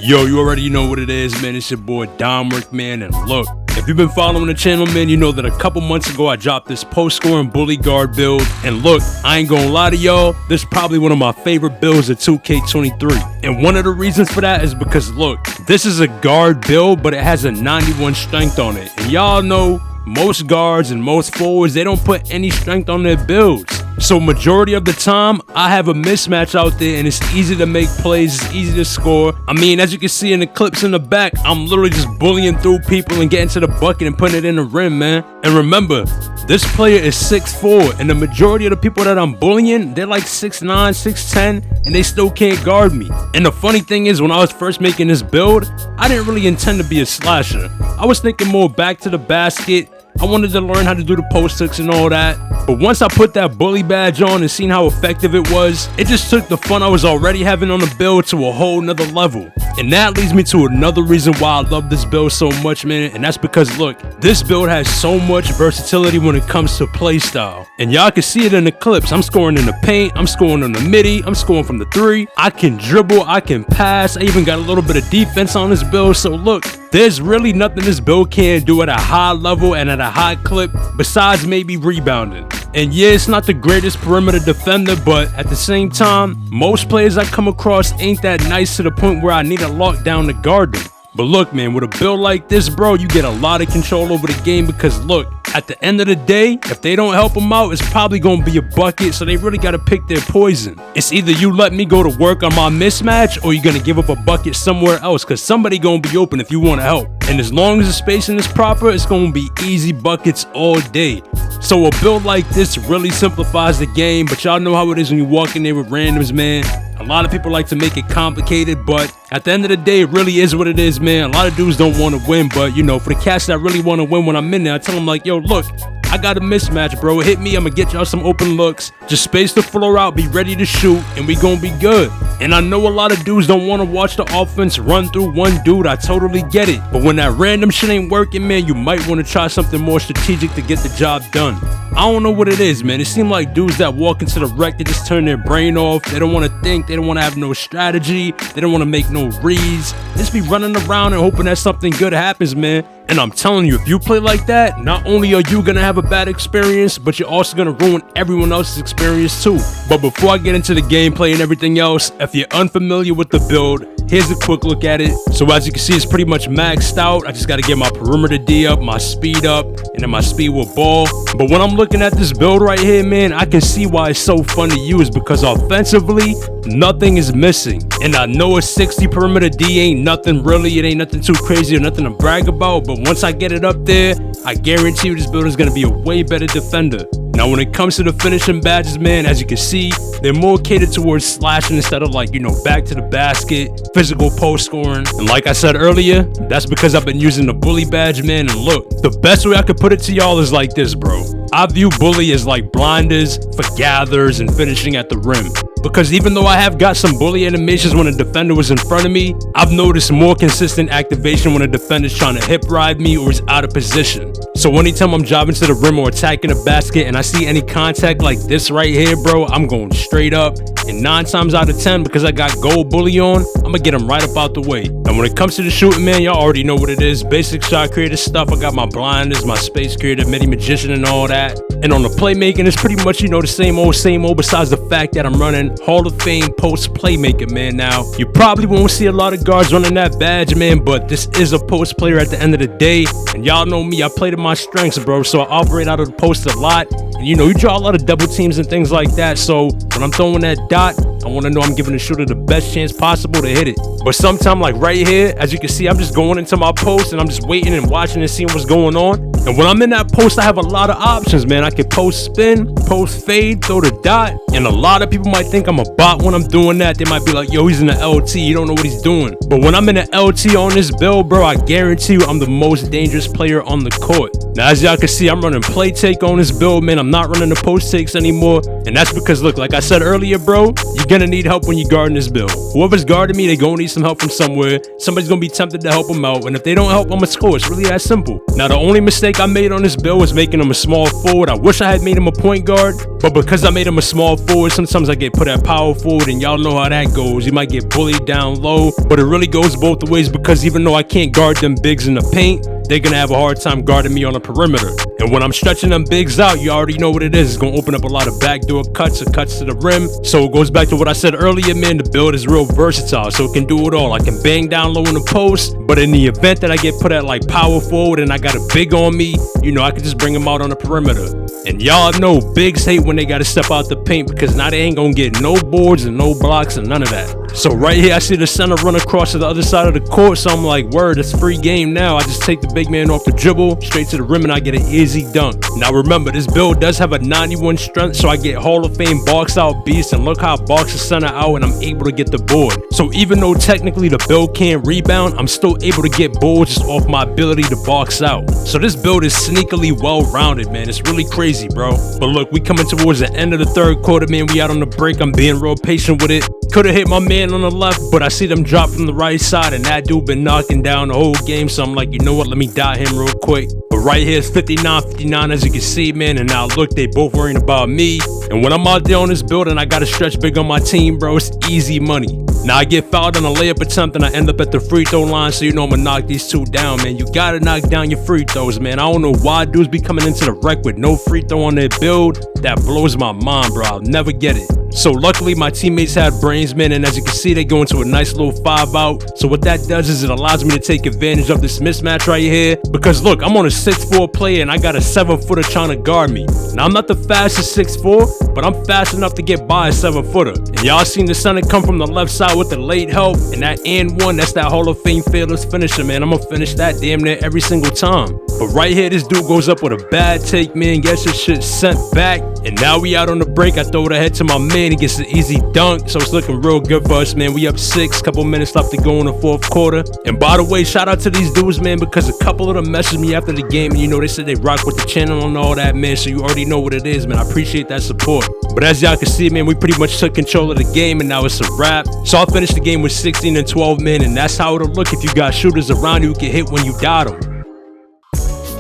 Yo, you already know what it is, man. It's your boy Domrick, man. And look, if you've been following the channel, man, you know that a couple months ago I dropped this post-scoring bully guard build. And look, I ain't gonna lie to y'all, this is probably one of my favorite builds of 2K23. And one of the reasons for that is because, look, this is a guard build, but it has a 91 strength on it. And y'all know most guards and most forwards, they don't put any strength on their builds. So majority of the time, I have a mismatch out there and it's easy to make plays, it's easy to score. I mean, as you can see in the clips in the back, I'm literally just bullying through people and getting to the bucket and putting it in the rim, man. And remember, this player is 6'4", and the majority of the people that I'm bullying, they're like 6'9", 6'10", and they still can't guard me. And the funny thing is, when I was first making this build, I didn't really intend to be a slasher. I was thinking more back to the basket. I wanted to learn how to do the post hooks and all that. But once I put that bully badge on and seen how effective it was, it just took the fun I was already having on the build to a whole nother level. And that leads me to another reason why I love this build so much, man. And that's because, look, this build has so much versatility when it comes to playstyle. And y'all can see it in the clips. I'm scoring in the paint, I'm scoring on the midi, I'm scoring from the three. I can dribble, I can pass. I even got a little bit of defense on this build. So look, there's really nothing this build can't do at a high level and at a high clip besides maybe rebounding. And yeah, it's not the greatest perimeter defender, but at the same time, most players I come across ain't that nice to the point where I need to lock down to guard them. But look, man, with a build like this, bro, you get a lot of control over the game because look, at the end of the day, if they don't help them out, it's probably going to be a bucket, so they really got to pick their poison. It's either you let me go to work on my mismatch or you're going to give up a bucket somewhere else because somebody going to be open if you want to help. And as long as the spacing is proper, it's going to be easy buckets all day. So a build like this really simplifies the game, but y'all know how it is when you walk in there with randoms, man. A lot of people like to make it complicated, but at the end of the day, it really is what it is, man. A lot of dudes don't want to win, but you know, for the cats that really want to win, when I'm in there, I tell them like, yo, look, I got a mismatch, bro. Hit me, I'm gonna get y'all some open looks. Just space the floor out, be ready to shoot, and we gonna be good. And I know a lot of dudes don't want to watch the offense run through one dude. I totally get it. But when that random shit ain't working, man, you might want to try something more strategic to get the job done. I don't know what it is, man. It seems like dudes that walk into the rec, they just turn their brain off. They don't want to think. They don't want to have no strategy. They don't want to make no reads. They just be running around and hoping that something good happens, man. And I'm telling you, if you play like that, not only are you going to have a bad experience, but you're also going to ruin everyone else's experience too. But before I get into the gameplay and everything else, if you're unfamiliar with the build, here's a quick look at it. So as you can see, it's pretty much maxed out. I just got to get my perimeter D up, my speed up, and then my speed with ball. But when I'm looking at this build right here, man, I can see why it's so fun to use because offensively, nothing is missing. And I know a 60 perimeter D ain't nothing really. It ain't nothing too crazy or nothing to brag about. But once I get it up there, I guarantee you this build is going to be a way better defender. Now, when it comes to the finishing badges, man, as you can see, they're more catered towards slashing instead of like, you know, back to the basket, physical post scoring. And like I said earlier, that's because I've been using the bully badge, man. And look, the best way I could put it to y'all is like this, bro. I view bully as like blinders for gathers and finishing at the rim. Because even though I have got some bully animations when a defender was in front of me, I've noticed more consistent activation when a defender's trying to hip ride me or is out of position. So anytime I'm driving to the rim or attacking a basket and I see any contact like this right here, bro, I'm going straight up. And 9 times out of 10, because I got gold bully on, I'm gonna get him right up out the way. And when it comes to the shooting, man, y'all already know what it is. Basic shot creator stuff. I got my blinders, my space creator, midi magician and all that. And on the playmaking, it's pretty much, you know, the same old, besides the fact that I'm running Hall of Fame post playmaker, man. Now, you probably won't see a lot of guards running that badge, man, but this is a post player at the end of the day. And y'all know me, I play to my strengths, bro, so I operate out of the post a lot. And you know, you draw a lot of double teams and things like that, so when I'm throwing that dot, I want to know I'm giving the shooter the best chance possible to hit it. But sometime like right here, as you can see, I'm just going into my post and I'm just waiting and watching and seeing what's going on. And when I'm in that post, I have a lot of options, man. I can post spin, post fade, throw the dot. And a lot of people might think I'm a bot when I'm doing that. They might be like, yo, he's in the LT. You don't know what he's doing. But when I'm in the LT on this build, bro, I guarantee you I'm the most dangerous player on the court. Now, as y'all can see, I'm running play take on this build, man. I'm not running the post takes anymore. And that's because, look, like I said earlier, bro, you're gonna need help when you're guarding this build. Whoever's guarding me, they're gonna need some help from somewhere. Somebody's gonna be tempted to help them out. And if they don't help, I'm gonna score. It's really that simple. Now, the only mistake mistake I made on this build was making him a small forward. I wish I had made him a point guard, but because I made him a small forward, sometimes I get put at power forward, and y'all know how that goes. You might get bullied down low, but it really goes both ways, because even though I can't guard them bigs in the paint, they're gonna have a hard time guarding me on the perimeter. And when I'm stretching them bigs out, you already know what it is. It's gonna open up a lot of backdoor cuts or cuts to the rim. So it goes back to what I said earlier, man. The build is real versatile, so it can do it all. I can bang down low in the post, but in the event that I get put at like power forward and I got a big on me, you know, I can just bring him out on the perimeter. And y'all know bigs hate when they gotta step out the paint, because now they ain't gonna get no boards and no blocks and none of that. So right here, I see the center run across to the other side of the court, so I'm like, word, it's free game now. I just take the big man off the dribble, straight to the rim, and I get an easy dunk. Now remember, this build does have a 91 strength, so I get Hall of Fame box out beast, and look how I box the center out and I'm able to get the board. So even though technically the build can't rebound, I'm still able to get boards just off my ability to box out. So this build is sneakily well-rounded, man. It's really crazy, bro. But look, we coming towards the end of the third quarter, man. We out on the break. I'm being real patient with it. Could have hit my man on the left, but I see them drop from the right side, and that dude been knocking down the whole game, so I'm like, you know what, let me dot him real quick. But right here, it's 59-59, as you can see, man, and now look, they both worrying about me. And when I'm out there on this build and I got to stretch big on my team, bro, it's easy money. Now I get fouled on a layup attempt and I end up at the free throw line, so you know I'm gonna knock these two down, man. You gotta knock down your free throws, man. I don't know why dudes be coming into the rec with no free throw on their build. That blows my mind, bro. I'll never get it. So luckily my teammates had brains, man, and as you can see, they go into a nice little 5-out. So what that does is it allows me to take advantage of this mismatch right here, because look, I'm on a 6'4" player and I got a 7-footer trying to guard me. Now I'm not the fastest 6'4", but I'm fast enough to get by a 7-footer. And y'all seen the center come from the left side with the late help, and that and one, that's that Hall of Fame fearless finisher, man. I'm gonna finish that damn near every single time. But right here, this dude goes up with a bad take, man, gets his shit sent back, and now we out on the break. I throw it ahead to my man, he gets an easy dunk, so it's looking real good for us, man. We up 6, couple minutes left to go in the fourth quarter. And by the way, shout out to these dudes, man, because a couple of them messaged me after the game, and you know, they said they rock with the channel and all that, man, so you already know what it is, man. I appreciate that support. But as y'all can see, man, we pretty much took control of the game, and now it's a wrap. So I'll finish the game with 16 and 12, man, and that's how it'll look if you got shooters around you who can hit when you dot them.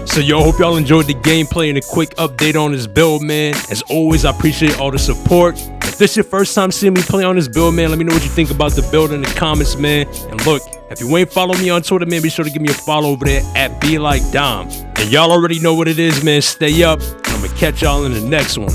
So yo, hope y'all enjoyed the gameplay and a quick update on this build, man. As always, I appreciate all the support. If this is your first time seeing me play on this build, man, let me know what you think about the build in the comments, man. And look, if you ain't following me on Twitter, man, be sure to give me a follow over there at BeLikeDom. And y'all already know what it is, man. Stay up, and I'm gonna catch y'all in the next one.